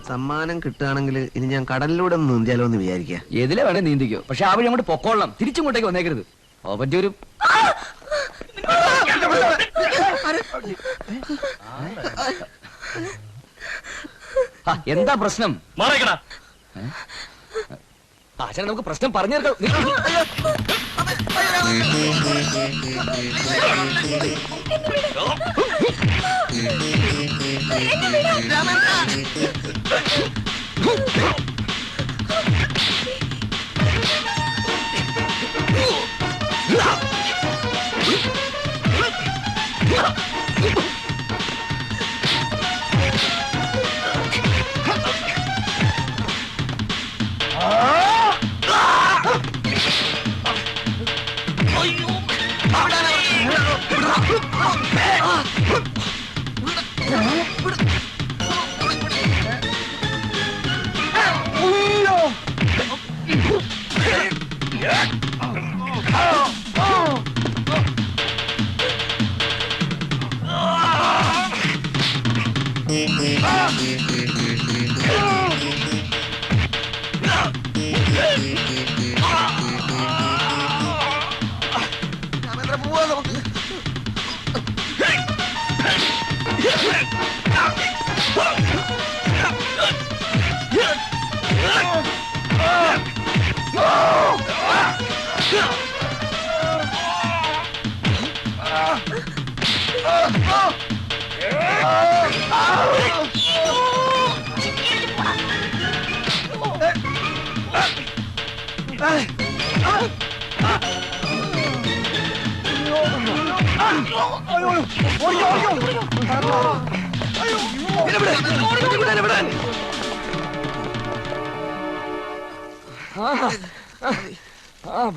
സമ്മാനം കിട്ടുകയാണെങ്കിൽ ഇനി ഞാൻ കടലിലൂടെ ഒന്ന് നീന്തിയാലോ എന്ന് വിചാരിക്കുക. ഏതിലെ വേണേ നീന്തിക്കോ, പക്ഷെ ആ വഴി അങ്ങോട്ട് പൊക്കോളണം, തിരിച്ചിങ്ങോട്ടേക്ക് വന്നേക്കരുത്. അവന്റെ ഒരു എന്താ പ്രശ്നം? ആശാനെ നമുക്ക് പ്രശ്നം പറഞ്ഞു തീർക്കാം.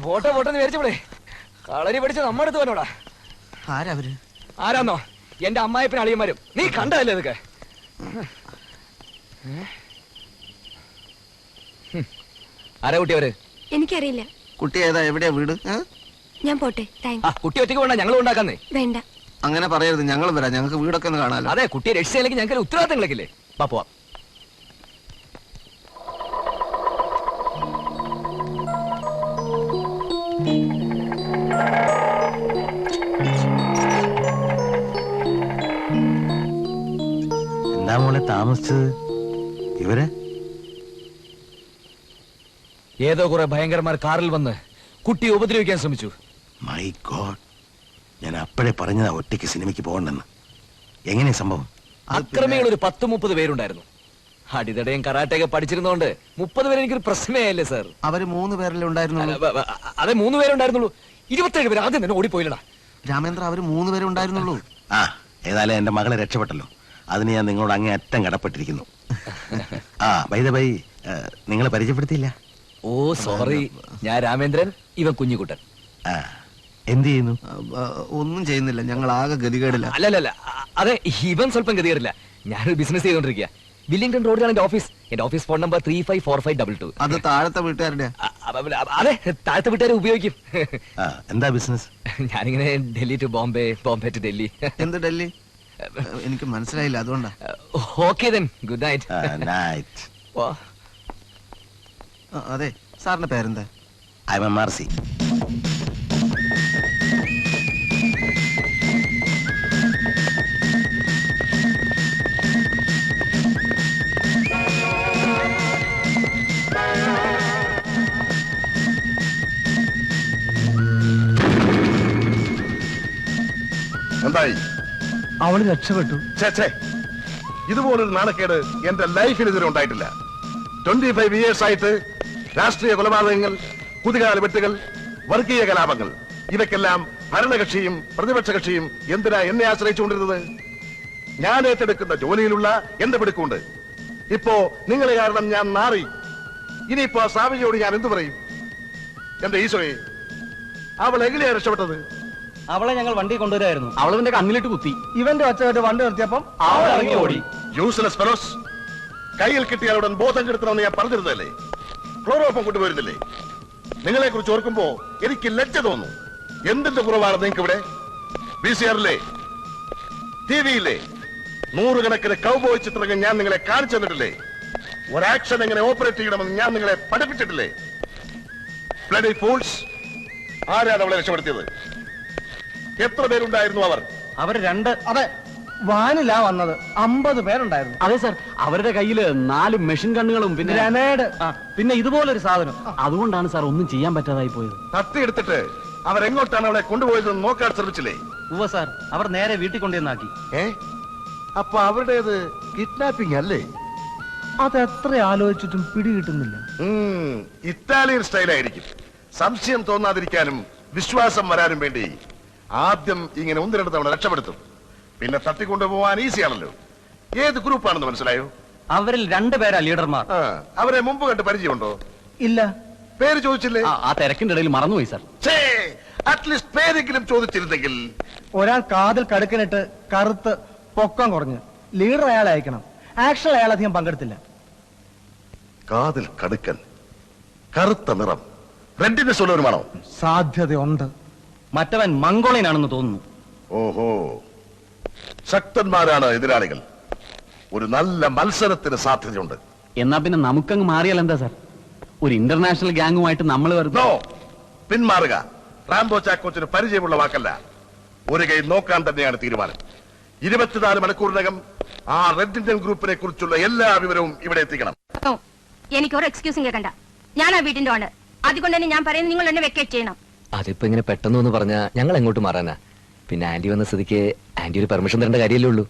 പോട്ടെ പോട്ടെന്ന് വിചാരിച്ചവിടെ കളരി പഠിച്ച നമ്മടുത്ത് പോലോടാ. ആരാന്നോ? എന്റെ അമ്മായിപ്പനും അളിയന്മാരും. നീ കണ്ടതല്ലേ ഇതൊക്കെ? ആരാ കുട്ടി അവര്? എനിക്കറിയില്ല. കുട്ടി ഏതാ? എവിടെയാ വീട്? ഞാൻ പോട്ടെ. കുട്ടി ഒറ്റയ്ക്ക് വേണ്ട, ഞങ്ങൾ ഉണ്ടാക്കുന്നേ. വേണ്ട, അങ്ങനെ പറയരുത്. ഞങ്ങൾ വരാം, ഞങ്ങൾക്ക് വീടൊക്കെ ഒന്ന് കാണാലോ. അതെ, കുട്ടിയെ രക്ഷിച്ചില്ലെങ്കിൽ ഞങ്ങൾക്ക് ഉത്തരവാദിത്തങ്ങളൊക്കെ പോവാ. എന്താ മോളെ താമസിച്ചത്? ഇവര് ഏതോ കുറെ ഭയങ്കരന്മാർ കാറിൽ വന്ന് കുട്ടിയെ ഉപദ്രവിക്കാൻ ശ്രമിച്ചു. മൈ ഗോഡ്, ഞാൻ അപ്പോഴേ പറഞ്ഞതാ ഒറ്റയ്ക്ക് സിനിമയ്ക്ക് പോകണ്ടെന്ന്. എങ്ങനെയാ സംഭവം? അക്രമികൾ ഒരു 10-30 പേരുണ്ടായിരുന്നു. അടിതടയും കറാട്ടയൊക്കെ പഠിച്ചിരുന്നോണ്ട് 30 പേര് എനിക്കൊരു പ്രശ്നമേ അല്ലേ സാർ? അവര് 3 പേരല്ലേ ഉണ്ടായിരുന്നുള്ളൂ? അതെ, 3 പേരുണ്ടായിരുന്നുള്ളൂ. 27 പേര് ആദ്യം തന്നെ ഓടിപ്പോയില്ലടാ. രാമേന്ദ്ര, അവര് 3 പേരെ ഉണ്ടായിരുന്നുള്ളൂ. ആ, ഏതായാലും എന്റെ മകളെ രക്ഷപ്പെട്ടല്ലോ. അതിന് ഞാൻ നിങ്ങളോട് അങ്ങേ അറ്റം കടപ്പെട്ടിരിക്കുന്നു. ആ, ബൈ ദ ബൈ, നിങ്ങളെ പരിചയപ്പെടുത്തിയില്ല. ഓ സോറി, ഞാൻ രാമേന്ദ്രൻ, ഇവൻ കുഞ്ഞുകുട്ടൻ. എന്ത് ചെയ്യുന്നു? ഒന്നും ചെയ്യുന്നില്ല, ഞങ്ങൾ ആകെ ഗതികേടില്ല. അല്ലല്ല, അതെ, ഇവൻ സ്വല്പം ഗതികേറില്ല. ഞാനൊരു ബിസിനസ് ചെയ്തോണ്ടിരിക്കുക. വില്ലിംഗ്ടൺ റോഡിലാണ് എന്റെ ഓഫീസ്. എന്റെ ഓഫീസ് ഫോൺ നമ്പർ 354522. അത് താഴത്തെ വീട്ടുകാരുടെ? അതെ, താഴത്തെ വീട്ടുകാരെ ഉപയോഗിക്കും. എന്താ ബിസിനസ്? ഞാനിങ്ങനെ ഡൽഹി ടു ബോംബെ, ബോംബെ ടു ഡൽഹി. എന്ത് ഡൽഹി? എനിക്ക് മനസ്സിലായില്ല, അതുകൊണ്ടാ. Okay then, good night. അതെ, സാറിന്റെ പേരെന്താ? MRC. എന്തായി? അവള് രക്ഷപ്പെട്ടു. ഇതുപോലൊരു നാണക്കേട് എന്റെ ലൈഫിൽ ഇതുവരെ ഉണ്ടായിട്ടില്ല. 25 years ആയിട്ട് രാഷ്ട്രീയ കൊലപാതകങ്ങൾ, കുതികാല വെട്ടുകൾ, വർഗീയ കലാപങ്ങൾ, ഇവയ്ക്കെല്ലാം ഭരണകക്ഷിയും പ്രതിപക്ഷ കക്ഷിയും എന്തിനാ എന്നെ ആശ്രയിച്ചുകൊണ്ടിരുന്നത്? ഞാൻ ഏറ്റെടുക്കുന്ന ജോലിയിലുള്ള എന്റെ പിടുക്കുണ്ട്. ഇപ്പോ നിങ്ങളെ കാരണം ഞാൻ മാറി. ഇനിയിപ്പോ ആ സാവിയോട് ഞാൻ എന്തു പറയും? എന്റെ ഈശോയെ, അവൾ എങ്ങനെയാ രക്ഷപ്പെട്ടത്? അവളെ ഞങ്ങൾ വണ്ടി കൊണ്ടുവരായിരുന്നു. അവളവന്റെ കണ്ണിലിട്ട് കുത്തി. ഇവന്റെ ഒച്ചയായിട്ട് വണ്ടി നിർത്തിയപ്പം അവൾ ഇറങ്ങി ഓടി. യൂസ്ലെസ് ഫെലോസ്, കയ്യിൽ കിട്ടിയാലുടൻ ബോധം കെടുത്തണമെന്ന് ഞാൻ പറഞ്ഞിരുന്നല്ലേ? ക്ലോറോഫം കൊണ്ടുപോയിരുന്നില്ലേ? നിങ്ങളെ കുറിച്ച് ഓർക്കുമ്പോ എനിക്ക് ലജ്ജ തോന്നുന്നു. എന്തിന്റെ കുറവാണ് നിങ്ങൾക്ക് ഇവിടെ? VCR-ലെ, TV-യിലെ 100 കണക്കിന് കൗബോയ് ചിത്രങ്ങൾ ഞാൻ നിങ്ങളെ കാണിച്ചു തന്നിട്ടില്ലേ? ഒരാക്ഷൻ എങ്ങനെ ഓപ്പറേറ്റ് ചെയ്യണമെന്ന് ഞാൻ നിങ്ങളെ പഠിപ്പിച്ചിട്ടില്ലേ? Bloody fools. ആരാണ് അവളെ രക്ഷപ്പെടുത്തിയത്? എത്ര പേരുണ്ടായിരുന്നു അവർ? അവര് അതെ, വാനിലാ വന്നത്. 50 പേരുണ്ടായിരുന്നു. അതെ സർ, അവരുടെ കയ്യില് 4 മെഷീൻ ഗണ്ണുകളും പിന്നെ ഗ്രനേഡ്, പിന്നെ ഇതുപോലൊരു സാധനം. അതുകൊണ്ടാണ് സാർ ഒന്നും ചെയ്യാൻ പറ്റാതായി പോയത്. തട്ടിയെടുത്തിട്ട് അവരെങ്ങോട്ടാണ് അവളെ കൊണ്ടുപോയതെന്ന് നോക്കാൻ ശ്രമിച്ചില്ലേ? ഉവ്വ സാർ, അവർ നേരെ വീട്ടിൽ കൊണ്ടുവന്നാക്കി. അപ്പൊ അവരുടേത് കിഡ്നാപ്പിംഗ് അല്ലേ? അതെത്ര ആലോചിച്ചിട്ടും പിടി കിട്ടുന്നില്ല. ഇറ്റാലിയൻ സ്റ്റൈലായിരിക്കും. സംശയം തോന്നാതിരിക്കാനും വിശ്വാസം വരാനും വേണ്ടി ആദ്യം ഇങ്ങനെ 1-2 തവണ രക്ഷപ്പെടുത്തും. പിന്നെ തട്ടിക്കൊണ്ടുപോവാൻ ഈസിയാണല്ലോ. ഏത് ഗ്രൂപ്പാണെന്ന് മനസ്സിലായോ? അവരിൽ 2 പേരാ ലീഡർമാർ. അവരെ മുമ്പ് കണ്ട് പരിചയമുണ്ടോ? ഇല്ല. പേര് ചോദിച്ചില്ലേ? ആ തിരക്കിന്റെ ഇടയിൽ മറന്നുപോയി സാർ. അറ്റ്ലീസ്റ്റ് പേരെങ്കിലും ചോദിച്ചിരുന്നെങ്കിൽ. ഒരാൾ കാതിൽ കടുക്കനിട്ട് കറുത്ത് പൊക്കം കുറഞ്ഞ് ലീഡർ അയാളെ അയക്കണം. ആക്ഷൻ അയാൾ അധികം പങ്കെടുത്തില്ല. കാതിൽ കടുക്കൻ, കറുത്ത നിറം, റെഡിനെസ് ഉള്ളവരുമാണോ? സാധ്യതയുണ്ട്. മറ്റവൻ മംഗോളിയനാണെന്ന് തോന്നുന്നു. ഓഹോ, ശക്തന്മാരാണ് എതിരാളികൾ. ഒരു നല്ല മത്സരത്തിന് സാധ്യതയുണ്ട്. എന്നാ പിന്നെ നമുക്കങ്ങ് മാറിയാൽ എന്താ സാർ? ഒരു ഇന്റർനാഷണൽ ഗാങ്ങുമായിട്ട് നമ്മൾ വെറുതെ നോ, പിന്മാറുക. റാംബോ ചാക്കോച്ചിന് പരിചയമുള്ള വാക്കല്ല. ഒരു കൈ നോക്കാൻ തന്നെയാണ് തീരുമാനം. 24 മണിക്കൂറിനകം ആ റെഡ് ഇന്ത്യൻ ഗ്രൂപ്പിനെ കുറിച്ചുള്ള എല്ലാ വിവരവും ഇവിടെ എത്തിക്കണം. എനിക്ക് ഒരു എക്സ്ക്യൂസും കേൾക്കണ്ട. ഞാൻ ആ വീടിന്റെ ആണ്. അതുകൊണ്ട് തന്നെ ഞാൻ പറയുന്നത് നിങ്ങൾ എന്നെ വെക്കേറ്റ് ചെയ്യണം. അതിപ്പോ ഇങ്ങനെ പെട്ടെന്ന് ഒന്ന് പറഞ്ഞാ ഞങ്ങൾ എങ്ങോട്ട് മാറാനാ? പിന്നെ ആന്റി വന്ന സ്ഥിതിക്ക് ആന്റി ഒരു പെർമിഷൻ തരേണ്ട കാര്യമല്ലേ ഉള്ളൂ.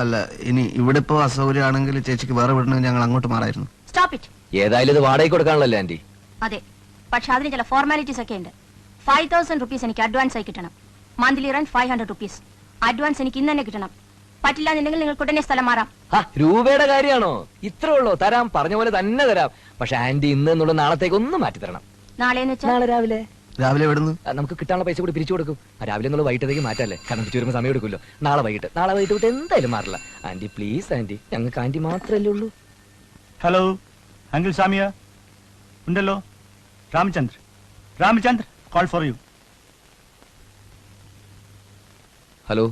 അല്ല, ഇനി ഇവിടെ ഇപ്പോ അസൗകര്യമാണെങ്കിൽ ചേച്ചിക്ക് വേറെ വിടണമെങ്കിൽ ഞങ്ങൾ അങ്ങോട്ട് മാറായിരുന്നു. Stop it. ഏതായാലും ഇത് വാടകയ്ക്ക് കൊടുക്കാണല്ലോ ആന്റി. അതെ, പക്ഷെ അതിന് ചില ഫോർമാലിറ്റീസ് ഒക്കെ ഉണ്ട്. 5000 റുപ്പീസ് എനിക്ക് അഡ്വാൻസ് ആയി കിട്ടണം. Monthly rent 500 rupees. അഡ്വാൻസ് എനിക്ക് ഇന്ന് തന്നെ കിട്ടണം. പറ്റില്ല എന്നുണ്ടെങ്കിൽ നിങ്ങൾക്ക് ഉടനെ സ്ഥലം മാറാം. രൂപയുടെ കാര്യമാണോ? ഇത്രേ ഉള്ളൂ. തരാം, പറഞ്ഞ പോലെ തന്നെ തരാം. പക്ഷെ ആന്റി ഇന്ന് എന്നുള്ള നാളത്തേക്ക് ഒന്ന് മാറ്റി തരണം. നാളെന്ന് വെച്ചാൽ നാളെ രാവിലെ. രാവിലെ വിടുന്നു. നമുക്ക് കിട്ടാനുള്ള പൈസ കൂടി പിരിച്ചു കൊടുക്കും. രാവിലെ എന്നുള്ള വൈകിട്ടത്തേക്ക് മാറ്റല്ലേ? കാരണം തിരിച്ചു വരുമ്പോൾ സമയം എടുക്കുമല്ലോ. നാളെ വൈകിട്ട് വിട്ട് എന്തായാലും മാറില്ല. ആന്റി പ്ലീസ് ആന്റി, ഞങ്ങൾക്ക് ആന്റി മാത്രമല്ലേ ഉള്ളൂ. ഹലോ അങ്കിൾ സാമിയ ഉണ്ടല്ലോ. Ramachandra call for you. Hello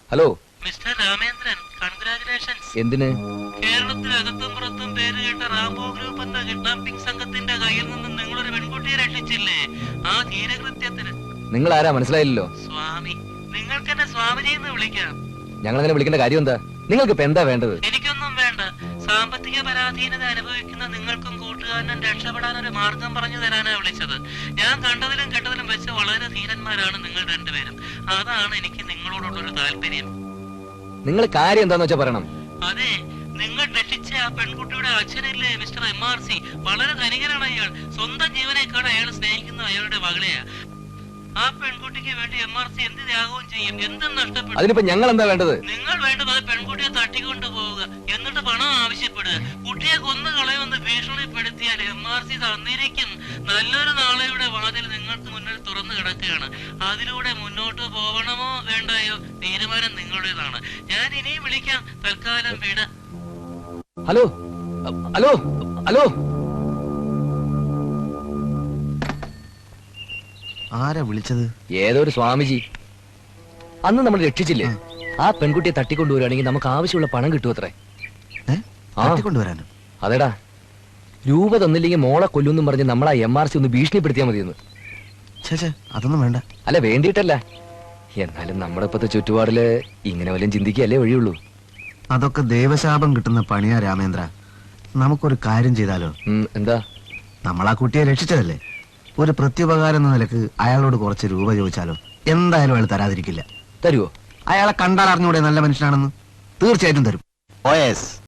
hello mister Ramendran, congratulations. എന്തിന്? കേരളത്തിലകത്തും പുറത്തും പേര് കേട്ട റാംബോ ഗ്രൂപ്പ് എന്ന കിഡ്നാപ്പിംഗ് സംഘത്തിന്റെ കയ്യിൽ നിന്ന് നിങ്ങളൊരു പെൺകുട്ടിയെ രക്ഷിച്ചില്ലേ? ആ ധീരകൃത്യത്തിന് നിങ്ങൾ ആരാ മനസ്സിലായില്ലല്ലോ. സ്വാമി. നിങ്ങൾക്ക് എന്നെ സ്വാമിജി എന്ന് വിളിക്കാം. ഞങ്ങൾ അങ്ങനെ വിളിക്കേണ്ട കാര്യം എന്താ? നിങ്ങൾക്ക് ഇപ്പൊ എന്താ വേണ്ടത്? എനിക്കൊന്നും വേണ്ട. സാമ്പത്തിക പരാധീനത അനുഭവിക്കുന്ന നിങ്ങൾക്കും കൂട്ടുകാരനും രക്ഷപ്പെടാൻ ഒരു മാർഗം പറഞ്ഞു തരാനാ വിളിച്ചത്. ഞാൻ കണ്ടതിലും കേട്ടതിലും വെച്ച് വളരെ ധീരന്മാരാണ് നിങ്ങൾ രണ്ടുപേരും. അതാണ് എനിക്ക് നിങ്ങളോടുള്ളൊരു താല്പര്യം. നിങ്ങൾ കാര്യം എന്താന്ന് വെച്ചാ പറയണം. അതെ, നിങ്ങൾ രക്ഷിച്ച ആ പെൺകുട്ടിയുടെ അച്ഛനില്ലേ മിസ്റ്റർ MRC, വളരെ ധനികനാണ് അയാൾ. സ്വന്തം ജീവനേക്കാൾ അയാൾ സ്നേഹിക്കുന്ന അയാളുടെ മകളെയാ. ആ പെൺകുട്ടിക്ക് വേണ്ടി MRC എന്ത് ത്യാഗവും ചെയ്യും, എന്തും നഷ്ടപ്പെടും. അതിനിപ്പോ ഞങ്ങൾ എന്താ വേണ്ടത്? നിങ്ങൾ വേണ്ടത് ആ പെൺകുട്ടിയെ തട്ടിക്കൊണ്ടു പോവുക, എന്നിട്ട് പണം ആവശ്യപ്പെടുക. കുട്ടിയെ കൊന്നു കളയുമെന്ന് ഭീഷണിപ്പെടുത്തിയാൽ MRC തന്നിരിക്കും. നല്ലൊരു നാളെയുടെ വാതിൽ നിങ്ങൾക്ക് മുന്നിൽ തുറന്നു കിടക്കുകയാണ്. അതിലൂടെ മുന്നോട്ട് പോകണമോ വേണ്ടായോ തീരുമാനം നിങ്ങളുടേതാണ്. ഞാൻ ഇനിയും വിളിക്കാം. തൽക്കാലം വിട. ഹലോ ഹലോ ഹലോ ആരാ വിളിച്ചത്? ഏതോ ഒരു സ്വാമിജി. അന്ന് നമ്മൾ രക്ഷിച്ചില്ലേ? ആ പെൺകുട്ടിയെ തട്ടിക്കൊണ്ടുവരികയാണെങ്കിൽ നമുക്ക് ആവശ്യമുള്ള പണം കിട്ടുമത്രേ. തട്ടിക്കൊണ്ടുവരാനോ? അതെടാ, രൂപ തന്നില്ലെങ്കിൽ മോളെ കൊല്ലുമെന്നും പറഞ്ഞ് നമ്മൾ ആ MRC ഒന്ന് ഭീഷണിപ്പെടുത്തിയാൽ മതിയെന്ന്. ചേച്ചേ, അതൊന്നും വേണ്ട. അല്ല, വേണ്ടിയിട്ടല്ല. എന്നാലും നമ്മുടെ ഇപ്പത്തെ ചുറ്റുപാടില് ഇങ്ങനെ വല്ലതും ചിന്തിക്കുകയല്ലേ വഴിയുള്ളൂ. അതൊക്കെ ദൈവശാപം കിട്ടുന്ന പണിയാ രാമേന്ദ്ര. നമുക്കൊരു കാര്യം ചെയ്താലോ? എന്താ? നമ്മൾ ആ കുട്ടിയെ രക്ഷിച്ചതല്ലേ? ഒരു പ്രത്യുപകാരം എന്ന നിലക്ക് അയാളോട് കുറച്ച് രൂപ ചോദിച്ചാലോ? എന്തായാലും അയാൾ തരാതിരിക്കില്ല. തരുവോ? അയാളെ കണ്ടാൽ അറിഞ്ഞൂടെ നല്ല മനുഷ്യനാണെന്ന്? തീർച്ചയായിട്ടും തരും.